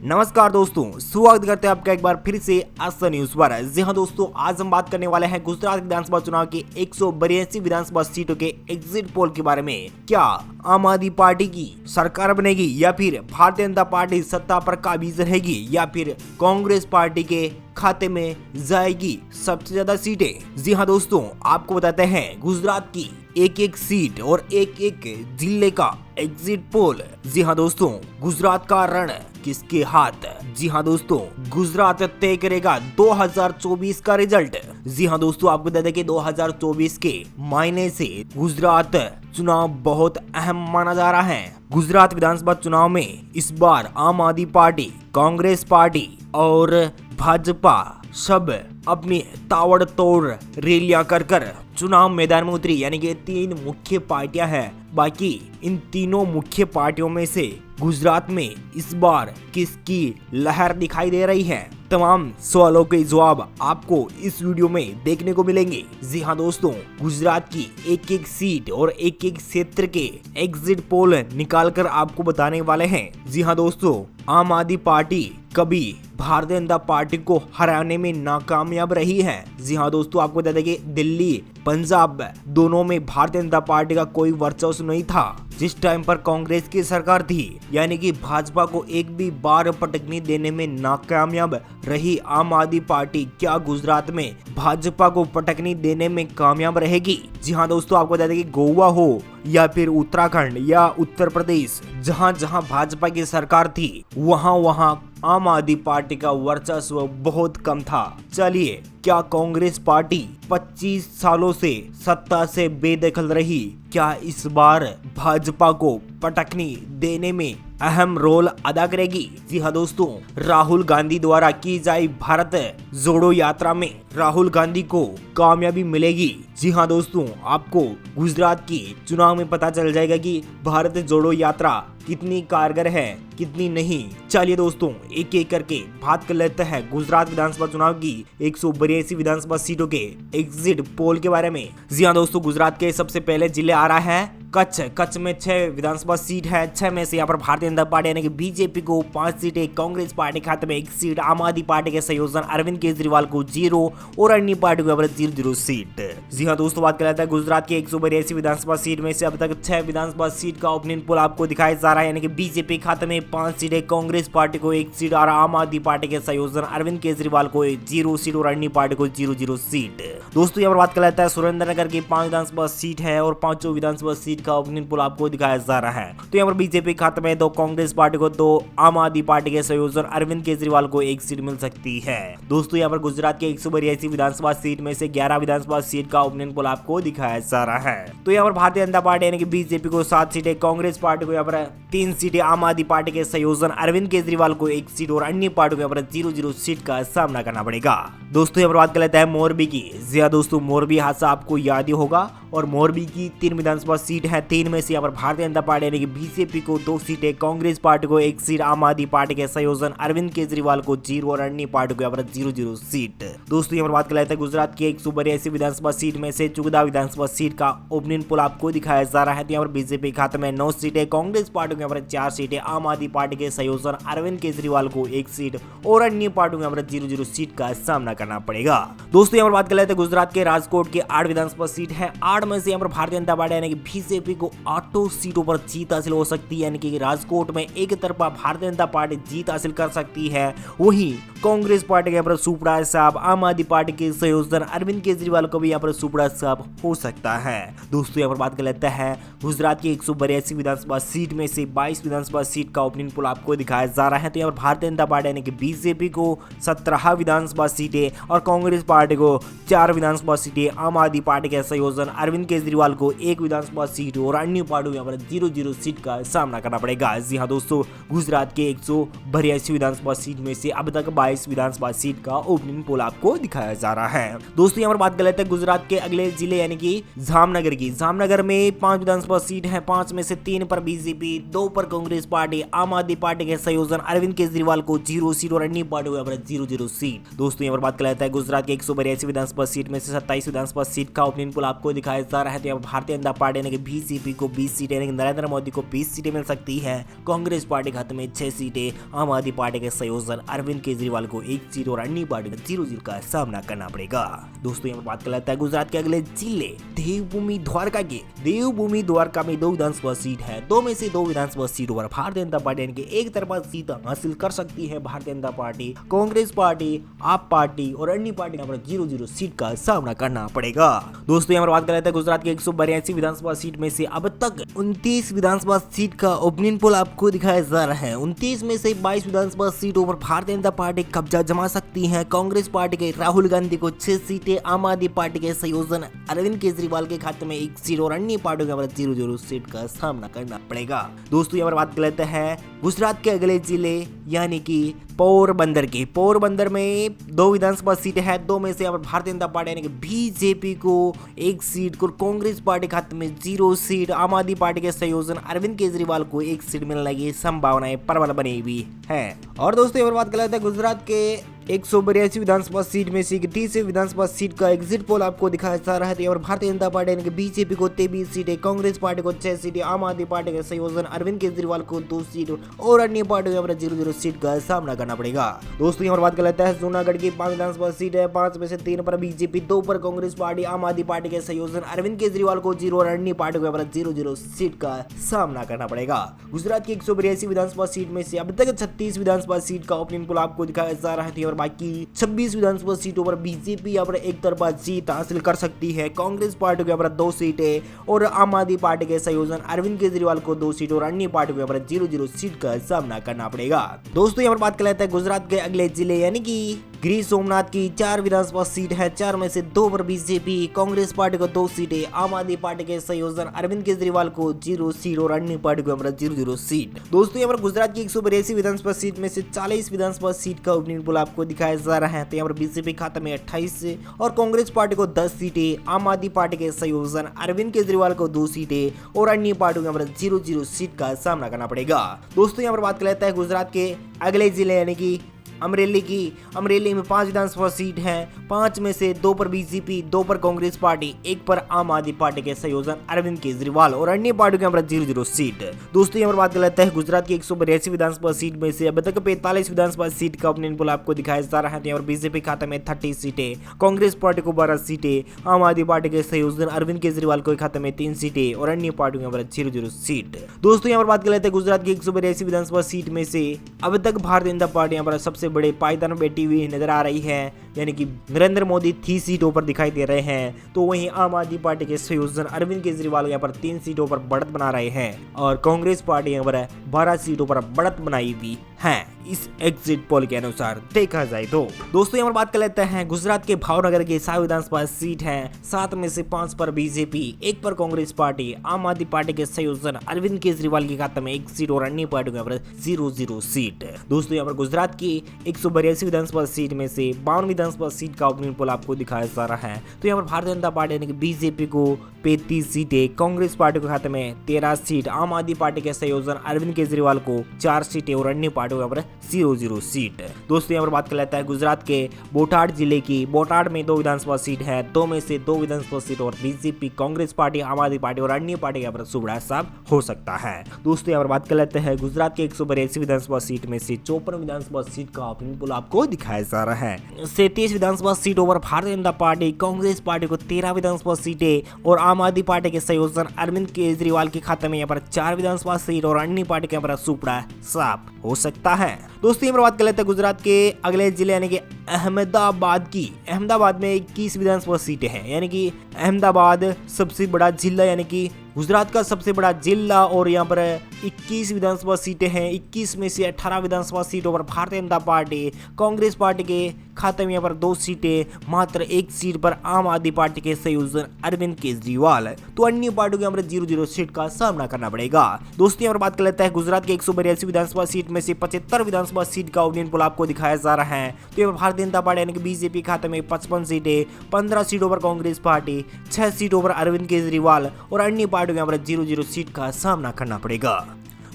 नमस्कार दोस्तों, स्वागत करते हैं आपका एक बार फिर से आस्था न्यूज पर। जी हाँ दोस्तों, आज हम बात करने वाले हैं गुजरात विधानसभा चुनाव की 182 विधानसभा सीटों के एग्जिट पोल के बारे में। क्या आम आदमी पार्टी की सरकार बनेगी या फिर भारतीय जनता पार्टी सत्ता पर काबिज रहेगी या फिर कांग्रेस पार्टी के खाते में जाएगी सबसे ज्यादा सीटें। जी हाँ दोस्तों, आपको बताते हैं गुजरात की एक एक सीट और एक एक जिले का एग्जिट पोल। जी हाँ दोस्तों, गुजरात का रण किसके हाथ? जी हाँ दोस्तों, गुजरात तय करेगा 2024 का रिजल्ट। जी हाँ दोस्तों, आपको बता दें कि 2024 के मायने से गुजरात चुनाव बहुत अहम माना जा रहा है। गुजरात विधानसभा चुनाव में इस बार आम आदमी पार्टी, कांग्रेस पार्टी और भाजपा सब अपनी ताबड़तोड़ रैलियां कर चुनाव मैदान में उतरी, यानी कि तीन मुख्य पार्टियां हैं। बाकी इन तीनों मुख्य पार्टियों में से गुजरात में इस बार किसकी लहर दिखाई दे रही है? तमाम सवालों के जवाब आपको इस वीडियो में देखने को मिलेंगे। जी हाँ दोस्तों, गुजरात की एक एक सीट और एक एक क्षेत्र के एग्जिट पोल निकाल कर आपको बताने वाले हैं। जी हाँ दोस्तों, आम आदमी पार्टी कभी भारतीय जनता पार्टी को हराने में नाकामयाब रही है। जी हाँ दोस्तों, आपको बता दें कि दिल्ली, पंजाब दोनों में भारतीय जनता पार्टी का कोई वर्चस्व नहीं था। जिस टाइम पर कांग्रेस की सरकार थी, यानी कि भाजपा को एक भी बार पटकनी देने में नाकामयाब रही आम आदमी पार्टी, क्या गुजरात में भाजपा को पटकनी देने में कामयाब रहेगी? जी हाँ दोस्तों, आपको बता दें कि गोवा हो या फिर उत्तराखंड या उत्तर प्रदेश, जहां जहां भाजपा की सरकार थी वहां वहां आम आदमी पार्टी का वर्चस्व बहुत कम था। चलिए, क्या कांग्रेस पार्टी 25 सालों से सत्ता से बेदखल रही? क्या इस बार भाजपा को पटकनी देने में अहम रोल अदा करेगी? जी हाँ दोस्तों, राहुल गांधी द्वारा की जाए भारत जोड़ो यात्रा में राहुल गांधी को कामयाबी मिलेगी। जी हाँ दोस्तों, आपको गुजरात की चुनाव में पता चल जाएगा कि भारत जोड़ो यात्रा कितनी कारगर है, कितनी नहीं। चलिए दोस्तों, एक एक करके बात कर लेते हैं गुजरात विधानसभा चुनाव की 182 विधानसभा सीटों के एग्जिट पोल के बारे में। जी हाँ दोस्तों, गुजरात के सबसे पहले जिले आ रहा है कच्छ में 6 विधानसभा सीट है। 6 में से यहाँ पर भारतीय जनता पार्टी यानी कि बीजेपी को 5 सीटें, कांग्रेस पार्टी के खाते में 1 सीट, आम आदमी पार्टी के संयोजन अरविंद केजरीवाल को 0 और अन्य पार्टी को 0 सीट। जी हाँ दोस्तों, बात कर लेते हैं गुजरात के 182 विधानसभा सीट में से अब तक 6 विधानसभा सीट का ओपनिंग पोल आपको दिखाया जा रहा है, यानी कि बीजेपी खाते में 5 सीटें, कांग्रेस पार्टी को 1 सीट और आम आदमी पार्टी के संयोजन अरविंद केजरीवाल को 0 सीट और अन्य पार्टी को 0 सीट। दोस्तों, यहाँ पर बात कर लेता है सुरेंद्रनगर की 5 विधानसभा सीट है और 5 विधानसभा सीट का ओपनिंग पोल आपको दिखाया जा रहा है। तो यहाँ पर बीजेपी खाते में 2 कांग्रेस पार्टी को, 2 आम आदमी पार्टी के संयोजन अरविंद केजरीवाल को 1 सीट मिल सकती है। दोस्तों, यहाँ पर गुजरात के 182 विधानसभा सीट में से 11 विधानसभा सीट का ओपनिंग पोल आपको दिखाया जा रहा है। तो यहाँ पर भारतीय जनता पार्टी यानी कि बीजेपी को 7 सीटें, कांग्रेस पार्टी को यहाँ पर 3 सीटें, आम आदमी पार्टी के संयोजन अरविंद केजरीवाल को 1 सीट और अन्य पार्टी को यहाँ पर 0 सीट का सामना करना पड़ेगा। दोस्तों, यहाँ पर बात कर लेते हैं मोरबी की। जी हाँ दोस्तों, मोरबी हादसा आपको याद ही होगा और मोरबी की 3 विधानसभा सीट है। 3 में से यहाँ पर भारतीय जनता पार्टी यानी कि बीजेपी को 2 सीटें, कांग्रेस पार्टी को 1 सीट, आम आदमी पार्टी के संयोजन अरविंद केजरीवाल को 0 और अन्य पार्टी को यहाँ पर 0 सीट। दोस्तों, यहाँ पर बात कर लेते हैं गुजरात की 182 विधानसभा सीट में से 14 विधानसभा सीट का ओपनिंग पोल आपको दिखाया जा रहा है। तो यहाँ पर बीजेपी खाते में 9 सीटें, कांग्रेस पार्टी को यहाँ पर 4 सीटें, आम आदमी पार्टी के संयोजन अरविंद केजरीवाल को 1 सीट और अन्य पार्टी को यहाँ पर 0 सीट का सामना करना पड़ेगा। दोस्तों, यहाँ पर बात कर लेते हैं गुजरात के राजकोट के 8 विधानसभा सीट है। 8 में से यहाँ पर भारतीय जनता पार्टी यानी कि बीजेपी को 8 सीटों पर जीत हासिल हो सकती है, यानी कि राजकोट में एक तरफा भारतीय जनता पार्टी जीत हासिल कर सकती है। वहीं कांग्रेस पार्टी के यहाँ पर सुपड़ा साहब, आम आदमी पार्टी के संयोजन अरविंद केजरीवाल को भी यहाँ पर सुपड़ा साहब हो सकता है। दोस्तों, यहाँ पर बात कर लेते हैं गुजरात की 182 विधानसभा सीट में से 22 विधानसभा सीट का ओपनिंग पोल आपको दिखाया जा रहा है। तो यहाँ पर भारतीय जनता पार्टी यानी कि बीजेपी को 17 विधानसभा सीटें और कांग्रेस पार्टी को 4 विधानसभा सीटें, आम आदमी पार्टी के संयोजन अरविंद केजरीवाल को 1 विधानसभा सीट और अन्य पार्टी को यहाँ पर 0 सीट का सामना करना पड़ेगा। जी हाँ दोस्तों, गुजरात के 182 विधानसभा सीट में से अब तक 22 विधानसभा सीट का ओपनिंग पोल आपको दिखाया जा रहा है। दोस्तों, यहाँ पर बात कर लेते हैं गुजरात के अगले जिले यानी कि जामनगर की। जामनगर में 5 विधानसभा सीट है। 5 में से 3 पर बीजेपी, 2 पर कांग्रेस पार्टी, आम आदमी पार्टी के संयोजन अरविंद केजरीवाल को 0 सीट और अन्य पार्टी को यहाँ पर 0 सीट। दोस्तों, यहाँ पर बात कर लेते हैं गुजरात के 182 विधानसभा सीट में से 27 विधानसभा सीट का ओपनिंग पोल आपको दिखाया जा रहा है। तो यहाँ पर भारतीय जनता पार्टी यानी कि बीजेपी को 20 सीटें, यानी कि नरेंद्र मोदी को 20 सीटें मिल सकती है। कांग्रेस पार्टी के खाते में 6 सीटें, आम आदमी पार्टी के संयोजन अरविंद केजरीवाल को 1 सीट और अन्य पार्टी को 0-0 का सामना करना पड़ेगा। दोस्तों यहाँ पर बात कर लेते हैं गुजरात के अगले जिले देवभूमि द्वारका की। देवभूमि द्वारका में 2 विधानसभा सीट है। 2 में से 2 विधानसभा सीटों पर भारतीय जनता पार्टी यानी कि एक तरफा सीट हासिल कर सकती है। भारतीय जनता पार्टी, कांग्रेस पार्टी, आप पार्टी और अन्य पार्टी यहाँ पर 0-0 सीट का सामना करना पड़ेगा। दोस्तों यहाँ पर बात कर लेते हैं गुजरात के 182 विधानसभा सीट में से अब तक 29 विधानसभा सीट का ओपिनियन पोल आपको दिखाया जा रहा है। 29 में से 22 विधानसभा सीटों पर भारतीय जनता पार्टी कब्जा जमा सकती है। कांग्रेस पार्टी के राहुल गांधी को 6 सीटें, आम आदमी पार्टी के संयोजन अरविंद केजरीवाल के खाते में 1 सीट और अन्य पार्टियों के 0-0 सीट का सामना करना पड़ेगा। दोस्तों यहाँ पर बात कर लेते हैं गुजरात के अगले जिले यानी कि पोरबंदर की। पोरबंदर में 2 विधानसभा सीटें हैं। 2 में से यहाँ पर भारतीय जनता पार्टी यानी कि बीजेपी को 1 सीट, को कांग्रेस पार्टी खाते में 0 सीट, आम आदमी पार्टी के संयोजन अरविंद केजरीवाल को 1 सीट मिलने की संभावनाएं प्रबल बनी हुई है। और दोस्तों यहाँ पर बात कर लेते हैं गुजरात के 182 विधानसभा सीट में से 30 विधानसभा सीट का एग्जिट पोल आपको दिखाया जा रहा है। तो यहाँ पर भारतीय जनता पार्टी यानी कि बीजेपी को 23 सीटें, कांग्रेस पार्टी को 6 सीटें, आम आदमी पार्टी के संयोजन अरविंद केजरीवाल को 2 सीट और अन्य पार्टियों यहाँ पर 0-0 सीट का सामना करना पड़ेगा। दोस्तों यहाँ पर बात कर लेते हैं जूनागढ़ की 5 विधानसभा सीट है। 5 में से 3 पर बीजेपी, 2 पर कांग्रेस पार्टी, आम आदमी पार्टी के संयोजन अरविंद केजरीवाल को 0 और अन्य पार्टियों यहाँ पर 0-0 सीट का सामना करना पड़ेगा। गुजरात की 182 विधानसभा सीट में से अब तक 36 विधानसभा सीट का ओपिनियन पोल आपको दिखाया जा रहा है। और बाकी 26 विधानसभा सीटों पर बीजेपी यहाँ पर एक तरफा जीत हासिल कर सकती है। कांग्रेस पार्टी को यहाँ पर 2 सीटें और आम आदमी पार्टी के संयोजन अरविंद केजरीवाल को 2 सीट और अन्य पार्टी को यहाँ पर 0-0 सीट का सामना करना पड़ेगा। दोस्तों यहाँ पर बात कर लेते हैं गुजरात के अगले जिले यानी कि गिर सोमनाथ की 4 विधानसभा सीट है। 4 में से 2 पर बीजेपी, कांग्रेस पार्टी को 2 सीटें, आम आदमी पार्टी के संयोजन अरविंद केजरीवाल को 0 सीट और अन्य पार्टी को यहाँ पर 0-0 सीट। दोस्तों यहाँ पर गुजरात की 182 विधानसभा सीट में से 40 विधानसभा सीट का ओपिनियन पोल आपको दिखाया जा रहा है। तो यहाँ पर बीजेपी खाते में 28 और कांग्रेस पार्टी को 10 सीटें, आम आदमी पार्टी के संयोजन अरविंद केजरीवाल को 2 सीटें और अन्य पार्टियों को यहाँ पर 0-0 सीट का सामना करना पड़ेगा। दोस्तों यहाँ पर बात कर लेते हैं गुजरात के अगले जिले यानी कि अमरेली की। अमरेली में 5 विधानसभा सीट हैं। 5 में से 2 पर बीजेपी, 2 पर कांग्रेस पार्टी, 1 पर आम आदमी पार्टी के संयोजन अरविंद केजरीवाल और अन्य पार्टियों के यहाँ पर 0-0 सीट। दोस्तों यहाँ पर बात कर लेते हैं गुजरात की 182 विधानसभा सीट में से अब तक 45 विधानसभा सीट का ओपिनियन पोल आपको दिखाया जा रहा है। यहाँ पर बीजेपी खाते में 30 सीटें, कांग्रेस पार्टी को 12 सीटें, आम आदमी पार्टी के संयोजन अरविंद केजरीवाल को खाते में 3 सीटें और अन्य पार्टियों के यहाँ पर 0-0 सीट। दोस्तों यहाँ पर बात कर लेते हैं गुजरात की 182 विधानसभा सीट में से अब तक भारतीय जनता पार्टी यहाँ पर सबसे बड़े पायदान में बैठी हुई नजर आ रही है, यानी कि नरेंद्र मोदी 3 सीटों पर दिखाई दे रहे हैं। तो वहीं आम आदमी पार्टी के संयोजन अरविंद केजरीवाल यहाँ पर 3 सीटों पर बढ़त बना रहे हैं और कांग्रेस पार्टी यहाँ पर 12 सीटों पर बढ़त बनाई हुई है इस एग्जिट पोल के अनुसार देखा जाए तो। दोस्तों यहाँ पर बात कर लेते हैं गुजरात के भावनगर की 7 विधानसभा सीट है। 7 में से 5 पर बीजेपी, 1 पर कांग्रेस पार्टी, आम आदमी पार्टी के संयोजन अरविंद केजरीवाल के खाते में 1 सीट और अन्य पार्टियों यहाँ पर 0-0 सीट। दोस्तों यहाँ पर गुजरात की 182 विधानसभा सीट में से 52 विधानसभा सीट का ओपिनियन पोल आपको दिखाया जा रहा है। तो यहाँ पर भारतीय जनता पार्टी यानी कि बीजेपी को 35 सीटें, कांग्रेस पार्टी के खाते में 13 सीट, आम आदमी पार्टी के संयोजन अरविंद केजरीवाल को 4 सीटें और अन्य पार्टियों यहाँ पर 0-0 सीट। दोस्तों यहाँ पर बात कर लेता है गुजरात के बोटाड जिले की। बोटाड में 2 विधानसभा सीट है। 2 में से 2 विधानसभा सीट और बीजेपी, कांग्रेस पार्टी, आम आदमी पार्टी और अन्य पार्टी यहाँ पर सुबह साहब हो सकता है। दोस्तों यहाँ पर बात कर लेते हैं गुजरात के 182 विधानसभा सीट में से 54 विधानसभा सीट का ओपिनियन पोल आपको दिखाया जा रहा है। 37 विधानसभा सीटों पर भारतीय जनता पार्टी, कांग्रेस पार्टी को 13 विधानसभा सीटें और आम आदमी पार्टी के संयोजन अरविंद केजरीवाल के खाते में यहाँ पर 4 विधानसभा सीट और अन्य पार्टी के यहाँ पर सुपड़ा साफ हो सकता है। दोस्तों यहाँ पर बात कर लेते हैं गुजरात के अगले जिले यानी कि अहमदाबाद की। अहमदाबाद में 21 विधानसभा सीटें हैं, यानी कि अहमदाबाद सबसे बड़ा जिला यानी कि गुजरात का सबसे बड़ा जिला और यहाँ पर 21 विधानसभा सीटें हैं। 21 में से 18 विधानसभा सीटों पर भारतीय जनता पार्टी, कांग्रेस पार्टी के खाते में यहाँ पर 2 सीटें, मात्र 1 सीट पर आम आदमी पार्टी के संयोजन अरविंद केजरीवाल। तो अन्य पार्टियों के यहाँ पर 0-0 सीट का सामना करना पड़ेगा। दोस्तों यहाँ पर बात कर लेते हैं गुजरात के 182 विधानसभा सीट में से 75 विधानसभा सीट का ओपिनियन पोल आपको दिखाया जा रहा है। तो यहाँ पर भारतीय जनता पार्टी यानी कि बीजेपी खाते में 55 सीटें, 15 सीटों पर कांग्रेस पार्टी, 6 सीटों पर अरविंद केजरीवाल और अन्य पार्टियों के यहाँ पर 0-0 सीट का सामना करना पड़ेगा।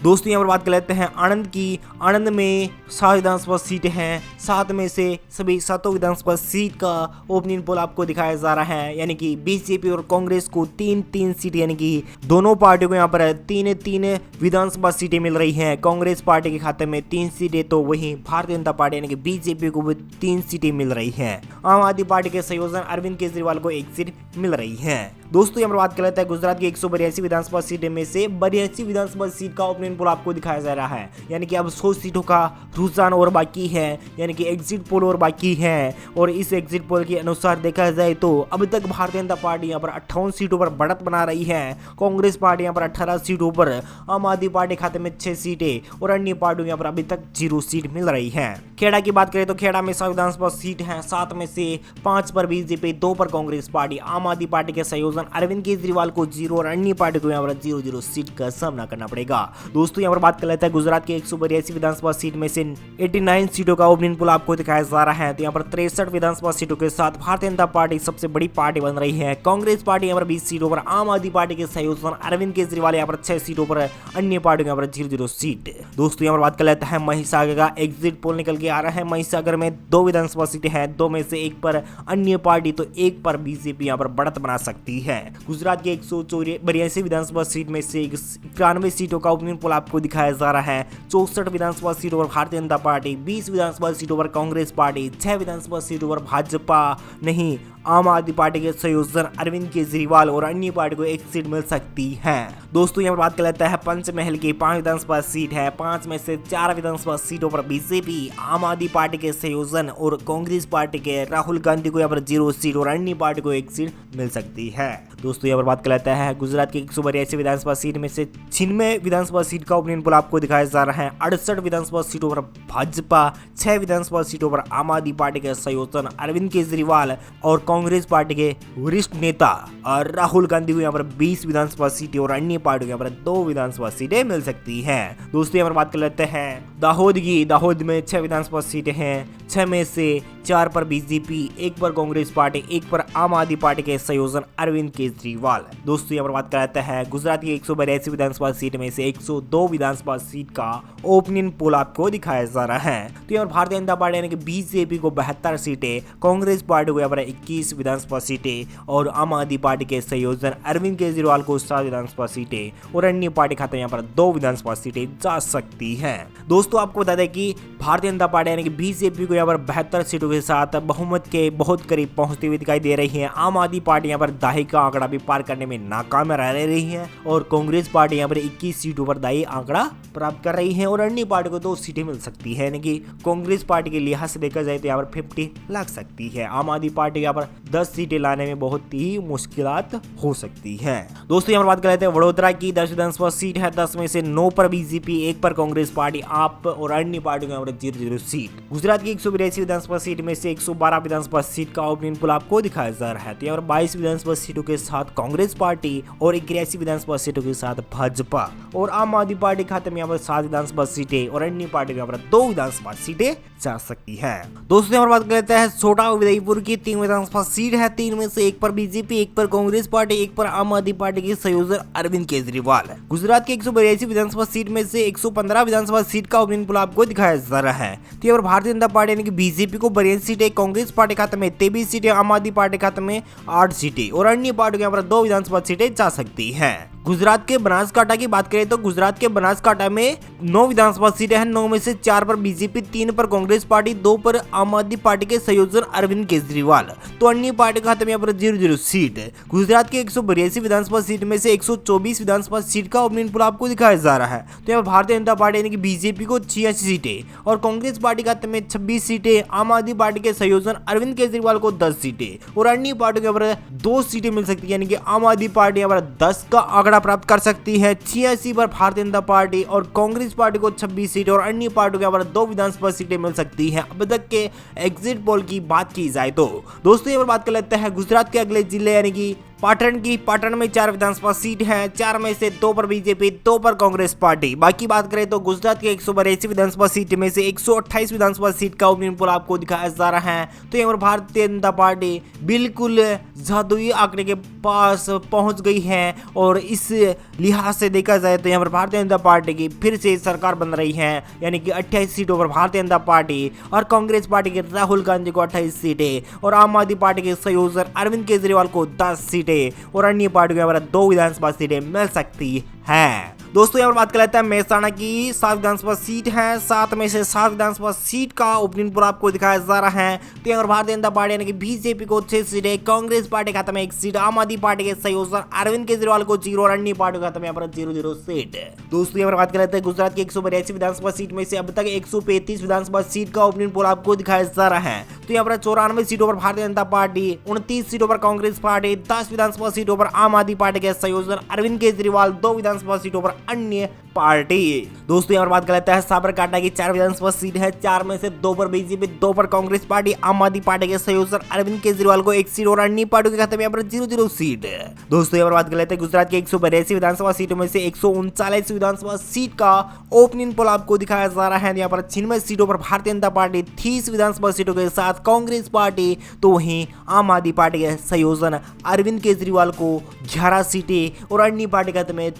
दोस्तों यहाँ पर बात कर लेते हैं आनंद की। आनंद में 7 विधानसभा सीटें हैं, 7 में से सभी 7 विधानसभा सीट का ओपनिंग पोल आपको दिखाया जा रहा है, यानी कि बीजेपी और कांग्रेस को 3-3 सीट, यानी कि दोनों पार्टियों को यहाँ पर 3-3 विधानसभा सीटें मिल रही हैं। कांग्रेस पार्टी के खाते में 3 सीटें, तो वहीं भारतीय जनता पार्टी यानी कि बीजेपी को भी 3 सीटें मिल रही हैं। आम आदमी पार्टी के संयोजन अरविंद केजरीवाल को 1 सीट मिल रही है। दोस्तों यहाँ पर बात कर लेते हैं गुजरात की 182 विधानसभा सीटें में से 82 विधानसभा सीट का ओपनिंग पोल आपको दिखाया जा रहा है, यानी कि अब 100 सीटों का रुझान और बाकी है, यानी कि एग्जिट पोल और बाकी है। और इस एग्जिट पोल के अनुसार देखा जाए तो अब तक भारतीय जनता पार्टी यहाँ पर 58 सीटों पर बढ़त बना रही है, कांग्रेस पार्टी यहाँ पर 18 सीटों पर, आम आदमी पार्टी खाते में 6 सीटें और अन्य पार्टियों यहाँ पर अभी तक 0 सीट मिल रही है। खेड़ा की बात करें तो खेड़ा में 7 विधानसभा सीट है, 7 में से 5 पर बीजेपी, 2 पर कांग्रेस पार्टी। आम आदमी पार्टी के संयोजन अरविंद केजरीवाल को 0 और अन्य पार्टी को यहाँ पर 0-0 सीट का सामना करना पड़ेगा। दोस्तों यहाँ पर बात कर लेते हैं गुजरात की 182 विधानसभा सीट में से 89 सीटों का ओपनिंग पोल आपको दिखाया जा रहा है। तो यहाँ पर 63 विधानसभा सीटों के साथ भारतीय जनता पार्टी सबसे बड़ी पार्टी बन रही है। कांग्रेस पार्टी यहाँ पर 20 सीटों पर, आम आदमी पार्टी के संयोजन अरविंद केजरीवाल यहाँ पर 6 सीटों पर, अन्य पार्टियों यहाँ पर 0-0 सीट। दोस्तों यहाँ पर बात कर लेते हैं महिसागर का। एग्जिट पोल निकल के आ रहा है, महिसागर में 2 विधानसभा सीटें हैं, 2 में से 1 पर अन्य पार्टी, तो 1 पर बीजेपी यहाँ पर बढ़त बना सकती है। गुजरात की 182 विधानसभा सीट में से 91 सीटों का ओपनिंग पोल आपको दिखाया जा रहा है। 64 विधानसभा सीटों पर भारतीय जनता पार्टी, 20 विधानसभा सीटों पर कांग्रेस पार्टी, 6 विधानसभा सीटों पर भाजपा नहीं आम आदमी पार्टी के संयोजन अरविंद केजरीवाल और अन्य पार्टी को 1 सीट मिल सकती है। दोस्तों यहाँ पर बात कर लेते हैं पंचमहल की 5 विधानसभा सीट है, 5 में से 4 विधानसभा सीटों पर बीजेपी, आम आदमी पार्टी के संयोजन और कांग्रेस पार्टी के राहुल गांधी को यहाँ पर 0 सीट और अन्य पार्टी को 1 सीट मिल सकती है। दोस्तों यहाँ पर बात कर लेते हैं गुजरात की 182 विधानसभा सीट में से 96 विधानसभा सीट का ओपनिंग पोल आपको दिखाया जा रहा है। 68 विधानसभा सीटों पर भाजपा, 6 विधानसभा सीटों पर आम आदमी पार्टी के संयोजन अरविंद केजरीवाल और कांग्रेस पार्टी के वरिष्ठ नेता और राहुल गांधी को यहाँ पर 20 विधानसभा सीटें और अन्य पार्टियों यहाँ पर 2 विधानसभा सीटें मिल सकती हैं। दोस्तों यहाँ पर बात कर लेते हैं दाहोद की। दाहोद में 6 विधानसभा सीटें हैं, 6 में से 4 पर बीजेपी, 1 पर कांग्रेस पार्टी, 1 पर आम आदमी पार्टी के संयोजन अरविंद केजरीवाल। दोस्तों यहाँ पर बात कर लेते हैं गुजरात की 182 विधानसभा सीट में से 102 विधानसभा सीट का ओपनिंग पोल आपको दिखाया जा रहा है। तो यहाँ पर भारतीय जनता पार्टी यानी कि बीजेपी को 72 सीटें, कांग्रेस पार्टी को यहाँ पर 21 विधानसभा सीटें और आम आदमी पार्टी के संयोजन अरविंद केजरीवाल को 7 विधानसभा सीटें और अन्य पार्टी खाते यहाँ पर 2 विधानसभा सीटें जा सकती हैं। दोस्तों आपको बता दें कि भारतीय जनता पार्टी यानी कि बीजेपी को यहाँ पर 72 सीटों के साथ बहुमत के बहुत करीब पहुंचती हुई दिखाई दे रही है। आम आदमी पार्टी यहाँ पर दाही का आंकड़ा भी पार करने में नाकाम रह रही है और कांग्रेस पार्टी यहाँ पर 21 सीटों पर दाही आंकड़ा प्राप्त कर रही है और अन्य पार्टी को 2 सीटें मिल सकती है, यानी कि कांग्रेस पार्टी के लिहाज से देखा जाए तो यहाँ पर 50 लग सकती है। आम आदमी पार्टी यहाँ पर 10 सीटें लाने में बहुत ही मुश्किलात हो सकती है। दोस्तों यहाँ पर बात कर लेते हैं वडोदरा की 10 विधानसभा सीट है, 10 में से 9 पर बीजेपी, 1 पर कांग्रेस पार्टी, आप और अन्य पार्टियों यहाँ पर 0-0 सीट। गुजरात की 182 विधानसभा सीट में से 112 विधानसभा सीट का ओपनिंग पोल आपको दिखाया जा रहा है। तो यहाँ पर 22 विधानसभा सीटों के साथ कांग्रेस पार्टी और 81 विधानसभा सीटों के साथ भाजपा और आम आदमी पार्टी खाते में यहाँ पर 7 विधानसभा सीटें और अन्य पार्टी यहाँ पर 2 विधानसभा सीटें जा सकती है। दोस्तों यहाँ पर बात करते हैं छोटा उदयपुर की 3 विधानसभा सीट है, 3 में से 1 पर बीजेपी, 1 पर कांग्रेस पार्टी, 1 पर आम आदमी पार्टी के संयोजन अरविंद केजरीवाल। गुजरात की 182 विधानसभा सीट में से 115 विधानसभा सीट का ओपनिंग पोल आपको दिखाया जा रहा है। तो यहाँ पर भारतीय जनता पार्टी यानी कि बीजेपी को 82 सीटें, कांग्रेस पार्टी खाते में 23 सीटें, आम आदमी पार्टी खाते में 8 सीटें और अन्य पार्टियों यहाँ पर 2 विधानसभा सीटें जा सकती हैं। गुजरात के बनासकांठा की बात करें तो गुजरात के बनासकांठा में 9 विधानसभा सीटें हैं, 9 में से 4 पर बीजेपी, 3 पर कांग्रेस पार्टी, 2 पर आम आदमी पार्टी के संयोजन अरविंद केजरीवाल, तो अन्य पार्टी खाते में यहाँ पर 0-0 सीट। गुजरात के 182 विधानसभा सीट में से 124 विधानसभा सीट का ओपनिंग पोल आपको दिखाया जा रहा है। तो यहाँ भारतीय जनता पार्टी यानी कि बीजेपी को 86 सीटें और कांग्रेस पार्टी खाते में 26 सीटें, आम आदमी पार्टी के संयोजन अरविंद केजरीवाल को 10 सीटें और अन्य पार्टियों के यहाँ पर 2 सीटें मिल सकती है, यानी कि आम आदमी पार्टी यहाँ पर 10 का आंकड़ा प्राप्त कर सकती है। 86 पर भारतीय जनता पार्टी और कांग्रेस पार्टी को 26 सीटें और अन्य पार्टियों के यहाँ पर 2 विधानसभा सीटें मिल सकती हैं। अब तक के एग्जिट पोल की बात की जाए तो दोस्तों यहाँ पर बात कर लेते हैं गुजरात के अगले जिले यानी कि पाटन में 4 विधानसभा सीट है, 4 में से 2 पर बीजेपी, 2 पर कांग्रेस पार्टी। बाकी बात करें तो गुजरात के 182 विधानसभा सीट में से 128 विधानसभा सीट का ओपिनियन पोल आपको दिखाया जा रहा है। तो यहाँ पर भारतीय जनता पार्टी बिल्कुल जादुई आंकड़े के पास पहुंच गई है और इस लिहाज से देखा जाए तो यहाँ पर भारतीय जनता पार्टी की फिर से सरकार बन रही है, यानी कि 28 सीटों पर भारतीय जनता पार्टी और कांग्रेस पार्टी के राहुल गांधी को 28 सीटें और आम आदमी पार्टी के संयोजक अरविंद केजरीवाल को 10 सीटें और अन्य पार्टियों को 2 विधानसभा सीटें मिल सकती है। दोस्तों यहाँ पर बात कर लेते हैं मेहसाणा की 7 विधानसभा सीट है, 7 में से 7 विधानसभा सीट का ओपिनियन पोल आपको दिखाया जा रहा है। तो यहाँ पर भारतीय जनता पार्टी यानी कि बीजेपी को 6 सीटें, कांग्रेस पार्टी खाते में 1 सीट, आम आदमी पार्टी के संयोजक अरविंद केजरीवाल को 0 और अन्य पार्टियों के खाते में यहाँ पर 0-0 सीट। दोस्तों यहाँ पर बात कर लेते हैं गुजरात की 182 विधानसभा सीट में से अब तक 135 विधानसभा सीट का ओपिनियन पोल आपको दिखाया जा रहा है। तो यहाँ पर 94 सीटों पर भारतीय जनता पार्टी, 29 सीटों पर कांग्रेस पार्टी, 10 विधानसभा सीटों पर आम आदमी पार्टी के संयोजक अरविंद केजरीवाल, 2 विधानसभा सीटों पर अन्य पार्टी। दोस्तों यहाँ पर बात कर लेते हैं साबरकांठा की 4 विधानसभा सीट है, 4 में से 2 पर बीजेपी, 2 पर कांग्रेस पार्टी, आम आदमी पार्टी के संयोजक अरविंद केजरीवाल को 1 सीट और अन्य पार्टियों के खाते में यहाँ पर 0-0 सीट। दोस्तों यहाँ पर बात कर लेते हैं गुजरात की 182 विधानसभा सीटों में से 139 विधानसभा सीट का ओपिनियन पोल आपको दिखाया जा रहा है। यहाँ पर 96 सीटों पर भारतीय जनता पार्टी, 30 विधानसभा सीटों के साथ कांग्रेस पार्टी, तो वहीं आम आदमी पार्टी के संयोजन अरविंद केजरीवाल को 11 सीटें और अन्य पार्टी के खाते में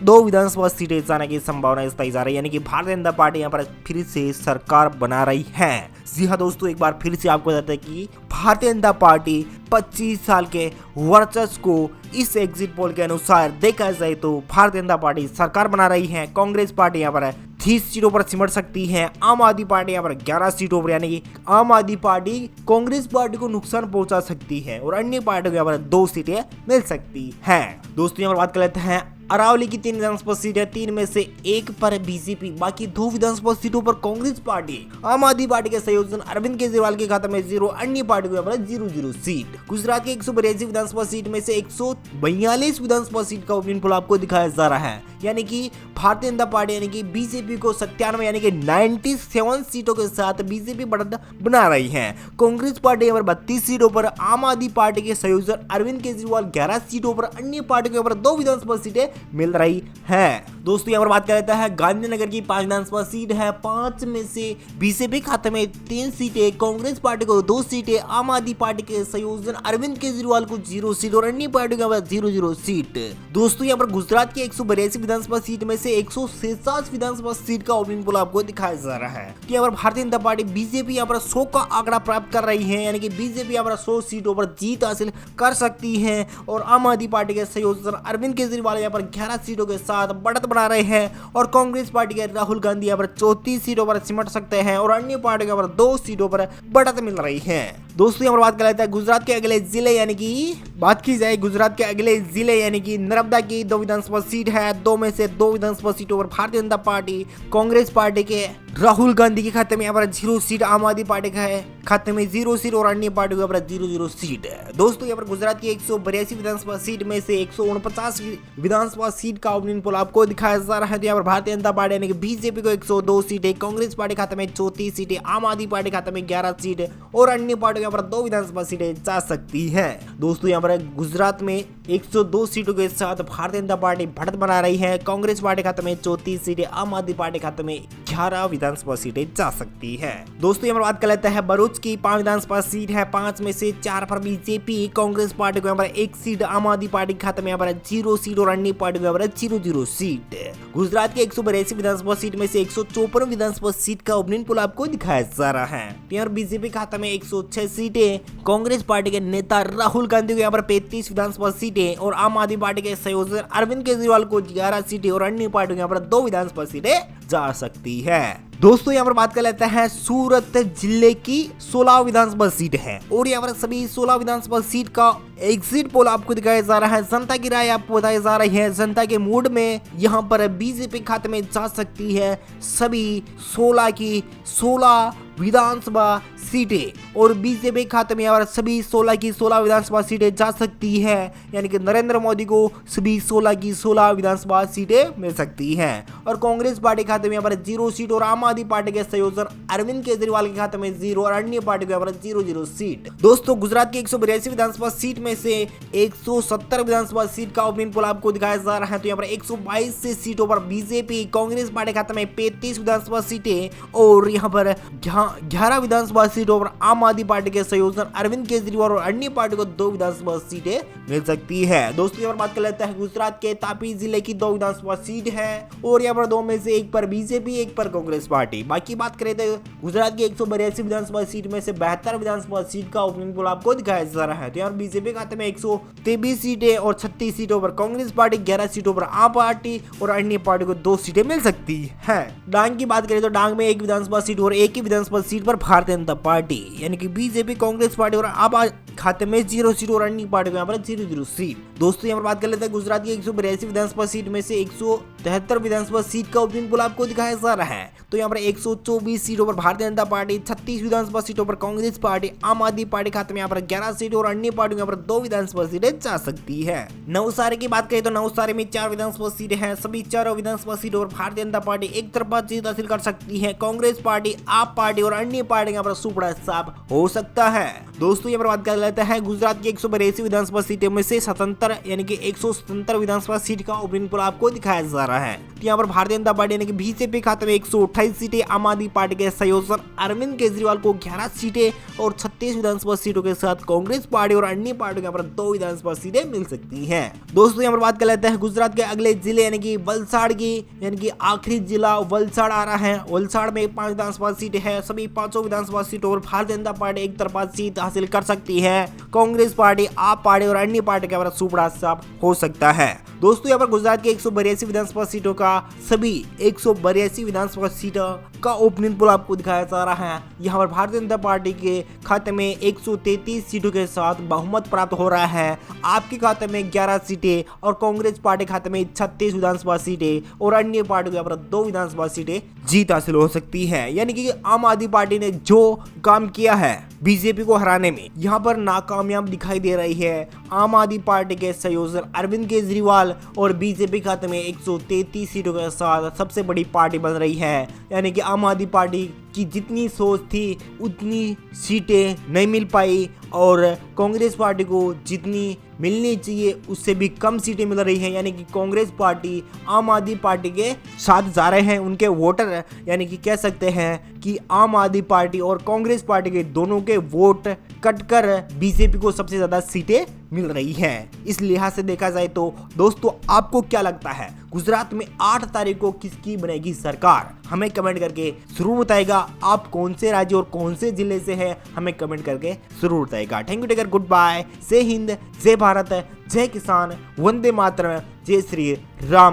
2 विधानसभा सीटें जाने की संभावना बताई जा रही है, यानी कि भारतीय जनता पार्टी यहाँ पर फिर से सरकार बना रही है। जी हाँ दोस्तों, एक बार फिर से आपको बताते हैं कि भारतीय जनता पार्टी 25 साल के वर्चस्व को इस एग्जिट पोल के अनुसार देखा जाए तो भारतीय जनता पार्टी सरकार बना रही है। कांग्रेस पार्टी यहाँ पर 30 सीटों पर सिमट सकती है, आम आदमी पार्टी यहाँ पर 11 सीटों पर, यानी कि आम आदमी पार्टी कांग्रेस पार्टी को नुकसान पहुंचा सकती है और अन्य पार्टियों को यहाँ पर 2 सीटें मिल सकती है। दोस्तों यहाँ पर बात कर लेते हैं अरावली की 3 विधानसभा सीट है, 3 में से 1 पर बीजेपी, बाकी 2 विधानसभा सीटों पर कांग्रेस पार्टी, आम आदमी पार्टी के संयोजन अरविंद केजरीवाल के खाते में 0, अन्य पार्टियों को 0-0 सीट। गुजरात की 182 विधानसभा सीट में से 142 विधानसभा सीट का ओपिनियन पोल आपको दिखाया जा रहा है, यानी कि भारतीय जनता पार्टी यानी कि बीजेपी को 97 यानी कि 97 सीटों के साथ बीजेपी बढ़त बना रही है। कांग्रेस पार्टी यहाँ पर 32 सीटों पर, आम आदमी पार्टी के संयोजक अरविंद केजरीवाल 11 सीटों पर, अन्य पार्टियों के यहाँ पर 2 विधानसभा सीटें मिल रही है। दोस्तों यहाँ पर बात कर लेता है गांधीनगर की 5 विधानसभा सीट है, 5 में से बीजेपी खाते में 3 सीटें, कांग्रेस पार्टी को 2 सीटें, आम आदमी पार्टी के संयोजन अरविंद केजरीवाल को 0 सीट और अन्य पार्टियों का 0-0 सीट। दोस्तों यहाँ पर गुजरात की 182 विधानसभा सीट में से 146 विधानसभा सीट का ओपिनियन पोल आपको दिखाया जा रहा है। तो यहाँ पर भारतीय जनता पार्टी बीजेपी यहाँ पर 100 का आंकड़ा प्राप्त कर रही है, यानी कि बीजेपी यहाँ पर 100 सीटों पर जीत हासिल कर सकती है और आम आदमी पार्टी के संयोजक अरविंद केजरीवाल यहाँ पर 11 सीटों के साथ बढ़त बना रहे हैं और कांग्रेस पार्टी के राहुल गांधी यहाँ पर 34 सीटों पर सिमट सकते हैं और अन्य पार्टियों पर 2 सीटों पर बढ़त मिल रही है। दोस्तों यहाँ पर बात कर लेते हैं गुजरात के अगले जिले, यानी कि बात की जाए गुजरात के अगले जिले यानी कि नर्मदा की 2 विधानसभा सीट है, 2 में से 2 विधानसभा सीटों पर भारतीय जनता पार्टी, कांग्रेस पार्टी के राहुल गांधी के खाते में यहाँ पर 0 सीट, आम आदमी पार्टी का है खाते में 0 सीट और अन्य पार्टियों के 0-0 सीट है। दोस्तों यहाँ पर गुजरात की 182 विधानसभा सीट में से 149 विधानसभा सीट का ओपिनियन पोल आपको दिखाया जा रहा है। तो यहाँ पर भारतीय जनता पार्टी यानी कि बीजेपी को 102 सीटें, कांग्रेस पार्टी खाते में 34 सीटें, आम आदमी पार्टी खाते में 11 सीट और अन्य पार्टियों के 2 विधानसभा सीटें जा सकती है। दोस्तों यहाँ पर गुजरात में 102 सीटों के साथ भारतीय जनता पार्टी बढ़त बना रही है, कांग्रेस पार्टी खाते में 34 सीटें, आम आदमी पार्टी खाते में 11 विधानसभा सीटें जा सकती है। दोस्तों यहाँ पर बात कर लेते हैं भरूच की 5 विधानसभा सीट है, 5 में से 4 पर बीजेपी, कांग्रेस पार्टी को यहाँ पर 1 सीट, आम आदमी पार्टी खाते में यहाँ पर 0 सीट और अन्य पार्टी को यहाँ पर 0-0 सीट। गुजरात की 182 विधानसभा सीट में से 154 विधानसभा सीट का ओपिनियन पोल आपको दिखाया जा रहा है। यहाँ बीजेपी खाते में 106 सीटें, कांग्रेस पार्टी के नेता राहुल गांधी को यहाँ पर 35 विधानसभा सीटें और आम आदमी पार्टी के संयोजक अरविंद केजरीवाल को 11 सीटें और अन्य पार्टियों यहाँ पर 2 विधानसभा सीटें जा सकती है। दोस्तों यहाँ पर बात कर लेते हैं सूरत जिले की 16 विधानसभा सीट है और यहाँ पर सभी 16 विधानसभा सीट का एग्जिट पोल आपको दिखाया जा रहा है। जनता की राय आपको बताई जा रही है, जनता के मूड में यहाँ पर बीजेपी खाते में जा सकती है सभी 16 की 16 विधानसभा सीटें और बीजेपी खाते में यहाँ पर सभी 16 की 16 विधानसभा सीटें जा सकती है। यानी कि नरेंद्र मोदी को सभी 16 की 16 विधानसभा सीटें मिल सकती हैं। और कांग्रेस पार्टी खाते में यहाँ पर 0 सीट और आम आदमी पार्टी के संयोजन अरविंद केजरीवाल के खाते में 0 और अन्य पार्टी को यहाँ पर 0 सीट। दोस्तों गुजरात की 182 विधानसभा सीट में से 170 विधानसभा सीट का ओपिनियन पोल आपको दिखाया जा रहा है। तो यहाँ पर 122 से सीटों पर बीजेपी कांग्रेस पार्टी खाते में 35 विधानसभा सीटें और यहाँ पर 11 विधानसभा सीटों पर आम आदमी पार्टी के संयोजन अरविंद केजरीवाल और अन्य पार्टी को 2 विधानसभा सीटें मिल सकती है। दोस्तों यहाँ पर बात कर लेते हैं गुजरात के तापी जिले की 2 विधानसभा सीट है और यहाँ पर 2 में से 1 पर बीजेपी 1 पर कांग्रेस पार्टी। बाकी बात करें तो गुजरात की 182 विधानसभा सीट में से 72 विधानसभा सीट का ओपिनियन पोल आपको दिखाया जा रहा है। तो यहाँ बीजेपी खाते में 123 सीटें और 36 सीटों पर कांग्रेस पार्टी, 11 सीटों पर आम पार्टी और अन्य पार्टी को 2 सीटें मिल सकती है। डांग की बात करें तो डांग में 1 विधानसभा सीट और 1 ही विधानसभा सीट पर भारतीय जनता पार्टी यानी कि बीजेपी कांग्रेस पार्टी और आप खाते में 0 सीट और अन्य पार्टी को यहाँ पर 0 सीट। दोस्तों यहाँ पर बात कर लेते हैं गुजरात की 182 विधानसभा सीट में से 173 विधानसभा सीट का ओपिनियन पोल आपको दिखाया जा रहा है। तो यहाँ पर 124 सीटों पर भारतीय जनता पार्टी, 36 विधानसभा सीटों पर कांग्रेस पार्टी, आम आदमी पार्टी खाते में यहाँ पर 11 सीट और अन्य पार्टी यहाँ पर 2 विधानसभा सीटें जा सकती है। नवसारी की बात करें तो नवसारी में 4 विधानसभा सीटें हैं। सभी 4 विधानसभा सीटों पर भारतीय जनता पार्टी एक तरफा जीत हासिल कर सकती है। कांग्रेस पार्टी, आप पार्टी और अन्य पार्टी यहाँ पर सुपड़ा साफ हो सकता है। दोस्तों यहाँ पर बात कर लेते हैं गुजरात की 182 विधानसभा सीटों में से 77 यानी कि 177 विधानसभा सीट का ओपिनियन पोल आपको दिखाया जा रहा है। तो यहाँ पर भारतीय जनता पार्टी यानी कि बीजेपी खाते में 128 सीटें, आम आदमी पार्टी के संयोजन अरविंद केजरीवाल को 11 सीटें और 36 विधानसभा सीटों के साथ कांग्रेस पार्टी और अन्य पार्टी यहाँ पर 2 विधानसभा सीटें मिल सकती हैं। दोस्तों यहाँ पर बात कर लेते हैं गुजरात के अगले जिले यानी कि वलसाड़ की, यानी कि आखिरी जिला वलसाड़ आ रहा है। वलसाड़ में 5 विधानसभा सीटें हैं। सभी 5 विधानसभा सीटों पर भारतीय जनता पार्टी एक तरफा जीत हासिल कर सकती है। कांग्रेस पार्टी, आप पार्टी और अन्य पार्टी के सुपड़ा साफ हो सकता है। दोस्तों यहाँ पर गुजरात की 182 विधानसभा सीटों का सभी 182 विधानसभा सीटों का ओपिनियन पोल आपको दिखाया जा रहा है। यहाँ पर भारतीय जनता पार्टी के खाते में 133 सीटों के साथ बहुमत प्राप्त हो रहा है। आपके खाते में 11 सीटें और कांग्रेस पार्टी खाते में 36 विधानसभा सीटें और अन्य पार्टी को यहाँ पर 2 विधानसभा सीटें जीत हासिल हो सकती है। यानी कि आम आदमी पार्टी ने जो काम किया है बीजेपी को हराने में, यहाँ पर नाकामयाब दिखाई दे रही है। आम आदमी पार्टी के संयोजन अरविंद केजरीवाल और बीजेपी खाते में 133 सीटों के साथ सबसे बड़ी पार्टी बन रही है। यानी कि आम आदमी पार्टी की जितनी सोच थी उतनी सीटें नहीं मिल पाई और कांग्रेस पार्टी को जितनी मिलनी चाहिए उससे भी कम सीटें मिल रही हैं। यानी कि कांग्रेस पार्टी आम आदमी पार्टी के साथ जा रहे हैं। उनके वोटर यानी कि कह सकते हैं कि आम आदमी पार्टी और कांग्रेस पार्टी के दोनों के वोट कटकर बीजेपी को सबसे ज्यादा सीटें मिल रही हैं। इस लिहाज से देखा जाए तो दोस्तों आपको क्या लगता है गुजरात में 8 तारीख को किसकी बनेगी सरकार? हमें कमेंट करके जरूर बताएगा। आप कौन से राज्य और कौन से जिले से हैं हमें कमेंट करके जरूर बताएगा। Thank you, take care, goodbye, जय हिंद, जय भारत, जय किसान, वंदे मातरम, जय श्री राम।